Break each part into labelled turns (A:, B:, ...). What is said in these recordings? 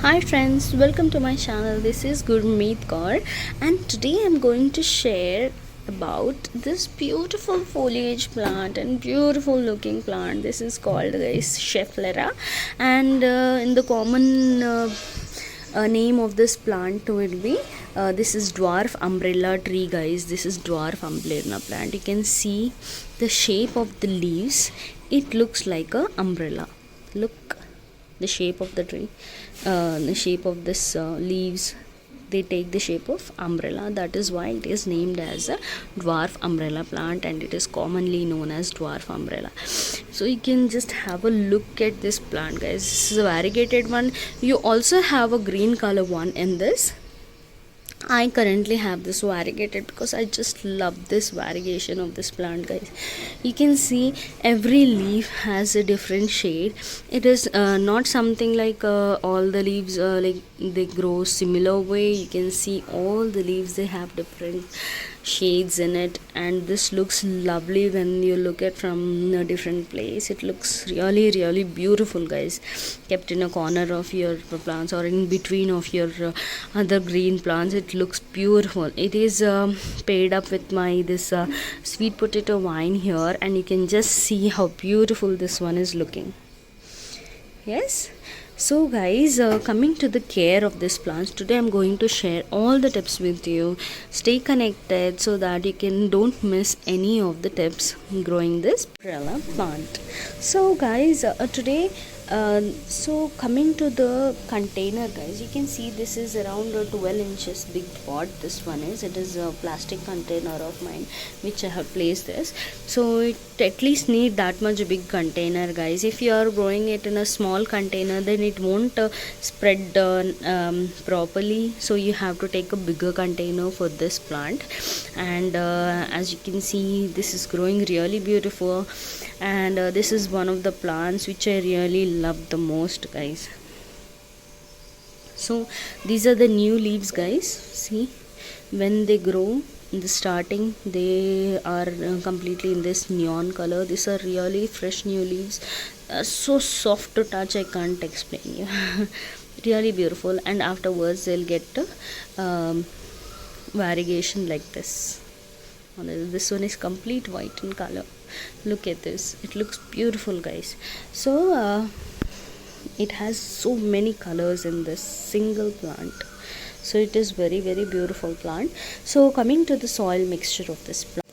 A: Hi friends, welcome to my channel. This is Gurmeet Kaur, and today I'm going to share about this beautiful foliage plant and beautiful looking plant. This is called guys Schefflera, and in the common name of this plant will be this is dwarf umbrella tree guys. This is dwarf umbrella plant. You can see the shape of the leaves. It looks like a umbrella. Look, the shape of the tree, the shape of this leaves, they take the shape of umbrella. That is why it is named as a dwarf umbrella plant, and it is commonly known as dwarf umbrella. So you can just have a look at this plant guys. This is a variegated one. You also have a green color one in this. I currently have this variegated because I just love this variegation of this plant guys. You can see every leaf has a different shade. It is not something like all the leaves like they grow similar way. You can see all the leaves, they have different shades in it, and this looks lovely when you look at from a different place. It looks really beautiful guys, kept in a corner of your plants or in between of your other green plants. It looks beautiful. It is paired up with my this sweet potato vine here, and you can just see how beautiful this one is looking. Yes, so guys, coming to the care of this plants, today I'm going to share all the tips with you. Stay connected so that you don't miss any of the tips growing this umbrella plant. So guys, today so coming to the container guys, you can see this is around 12 inches big pot. This one is, it is a plastic container of mine which I have placed this. So it at least need that much big container guys. If you are growing it in a small container, then it won't spread properly. So you have to take a bigger container for this plant. And as you can see, this is growing really beautiful, and this is one of the plants which I really love the most guys. So these are the new leaves guys. See, when they grow in the starting, they are completely in this neon color. These are really fresh new leaves, so soft to touch, I can't explain you. Really beautiful. And afterwards they'll get variegation like this. This one is complete white in color. Look at this, it looks beautiful guys. So it has so many colors in this single plant, so it is very beautiful plant. So coming to the soil mixture of this plant,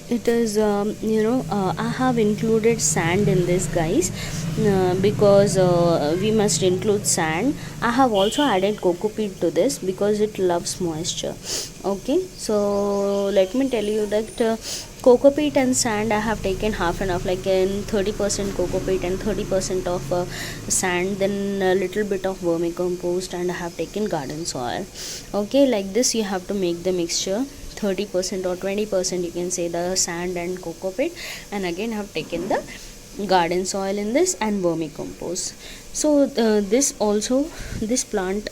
A: it is I have included sand in this guys, because we must include sand. I have also added coco peat to this because it loves moisture. Okay, so let me tell you that coco peat and sand I have taken half and half, like in 30% coco peat and 30% of sand, then a little bit of vermicompost, and I have taken garden soil. Okay, like this you have to make the mixture. 30% or 20% you can say the sand and coco peat, and again have taken the garden soil in this and vermicompost. So this plant,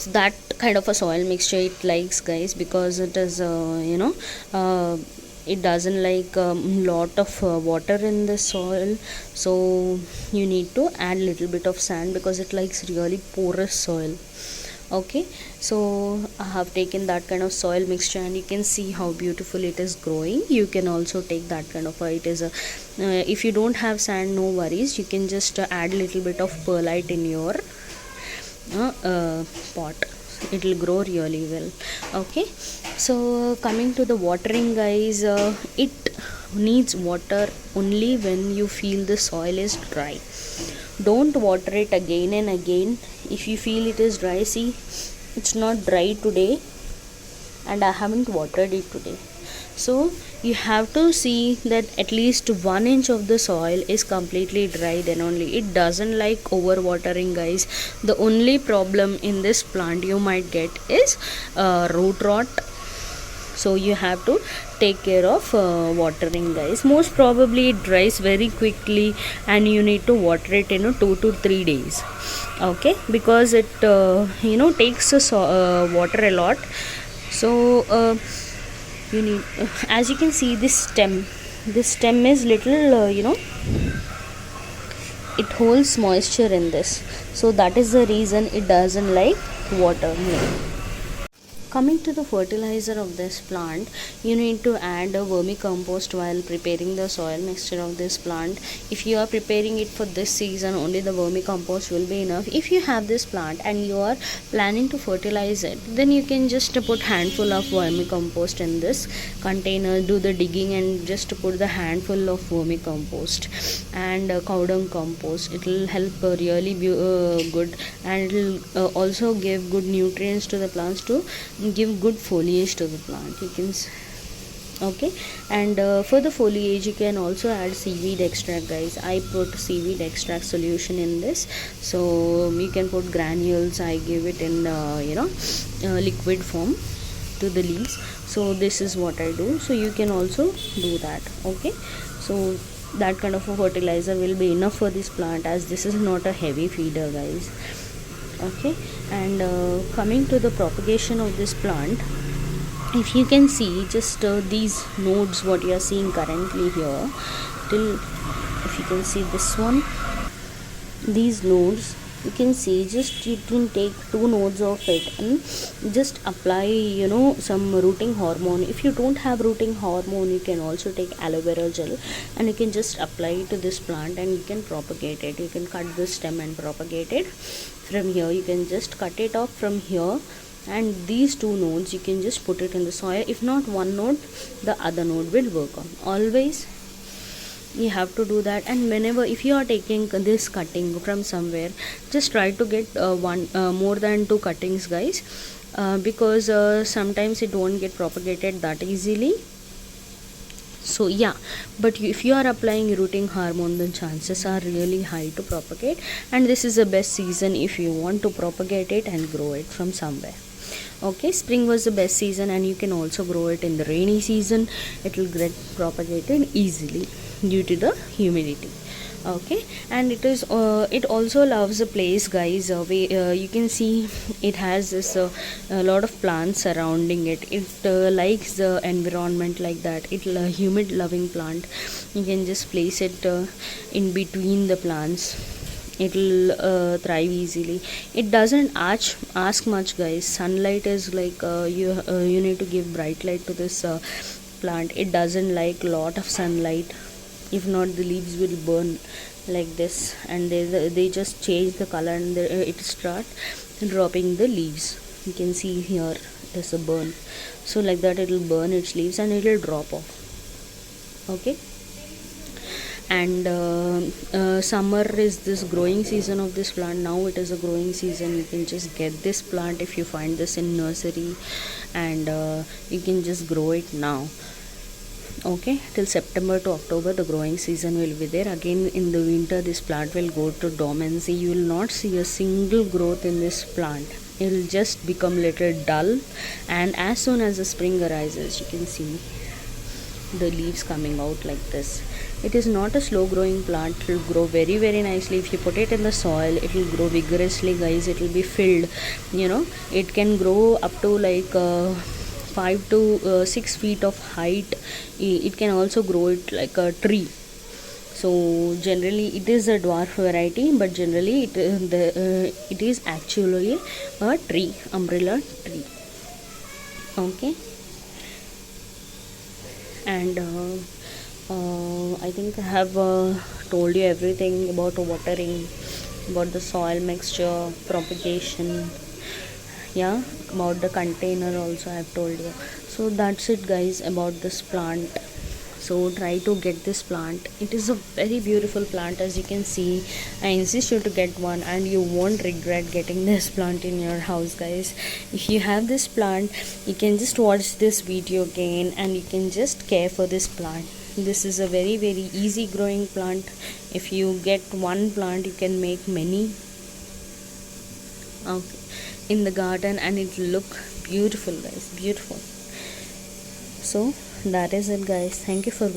A: that kind of a soil mixture it likes guys, because it is it doesn't like lot of water in the soil. So you need to add little bit of sand because it likes really porous soil. Okay, so I have taken that kind of soil mixture, and you can see how beautiful it is growing. You can also take that kind of it is a if you don't have sand, no worries, you can just add a little bit of perlite in your pot. It will grow really well. Okay, so coming to the watering guys, it needs water only when you feel the soil is dry. Don't water it again and again if you feel it is dry. See, it's not dry today and I haven't watered it today. So you have to see that at least 1 inch of the soil is completely dry, then only. It doesn't like over watering guys. The only problem in this plant you might get is root rot. So you have to take care of watering guys. Most probably it dries very quickly, and you need to water it in 2 to 3 days. Okay, because it takes water a lot. So you need as you can see, this stem is little it holds moisture in this, so that is the reason it doesn't like water. Coming to the fertilizer of this plant, you need to add a vermicompost while preparing the soil mixture of this plant. If you are preparing it for this season, only the vermicompost will be enough. If you have this plant and you are planning to fertilize it, then you can just put handful of vermicompost in this container, do the digging and just put the handful of vermicompost and cow dung compost. It will help really be good, and it will also give good nutrients to the plants to give good foliage to the plant. You can okay, and for the foliage you can also add seaweed extract, guys. I put seaweed extract solution in this, so you can put granules. I give it in liquid form to the leaves. So this is what I do, so you can also do that. Okay, so that kind of a fertilizer will be enough for this plant, as this is not a heavy feeder, guys. Okay, and coming to the propagation of this plant, if you can see just these nodes what you are seeing currently here, till if you can see this one, these nodes, you can see just you can take 2 nodes of it and just apply some rooting hormone. If you don't have rooting hormone, you can also take aloe vera gel and you can just apply it to this plant and you can propagate it. You can cut the stem and propagate it from here. You can just cut it off from here, and these 2 nodes you can just put it in the soil. If not one node, the other node will work on. Always you have to do that. And whenever if you are taking this cutting from somewhere, just try to get more than 2 cuttings, guys, because sometimes it won't get propagated that easily. So yeah, but if you are applying rooting hormone, then chances are really high to propagate, and this is the best season if you want to propagate it and grow it from somewhere. Okay, spring was the best season, and you can also grow it in the rainy season. It will get propagated easily due to the humidity. Okay, and it also loves a place, guys, you can see it has this a lot of plants surrounding it. It likes the environment like that. It's a humid loving plant. You can just place it in between the plants. It will thrive easily. It doesn't ask much, guys. Sunlight is like you need to give bright light to this plant. It doesn't like lot of sunlight. If not, the leaves will burn like this, and they just change the color, and it start dropping the leaves. You can see here there's a burn, so like that it will burn its leaves and it will drop off. Okay, and summer is this growing season of this plant. Now it is a growing season. You can just get this plant if you find this in nursery, and you can just grow it now. Okay, till September to October the growing season will be there. Again in the winter this plant will go to dormancy. You will not see a single growth in this plant. It will just become little dull, and as soon as the spring arises, you can see the leaves coming out like this. It is not a slow growing plant. It will grow very nicely. If you put it in the soil, it will grow vigorously, guys. It will be filled, it can grow up to like 5 to 6 feet of height. It can also grow it like a tree. So generally it is a dwarf variety, but generally it is actually a tree, umbrella tree. Okay, and I think I have told you everything about watering, about the soil mixture, propagation, yeah, about the container also I have told you. So that's it, guys, about this plant. So try to get this plant. It is a very beautiful plant, as you can see. I insist you to get one, and you won't regret getting this plant in your house, guys. If you have this plant, you can just watch this video again and you can just care for this plant. This is a very easy growing plant. If you get one plant, you can make many in the garden, and it will look beautiful, guys, beautiful. So that is it, guys. Thank you for watching.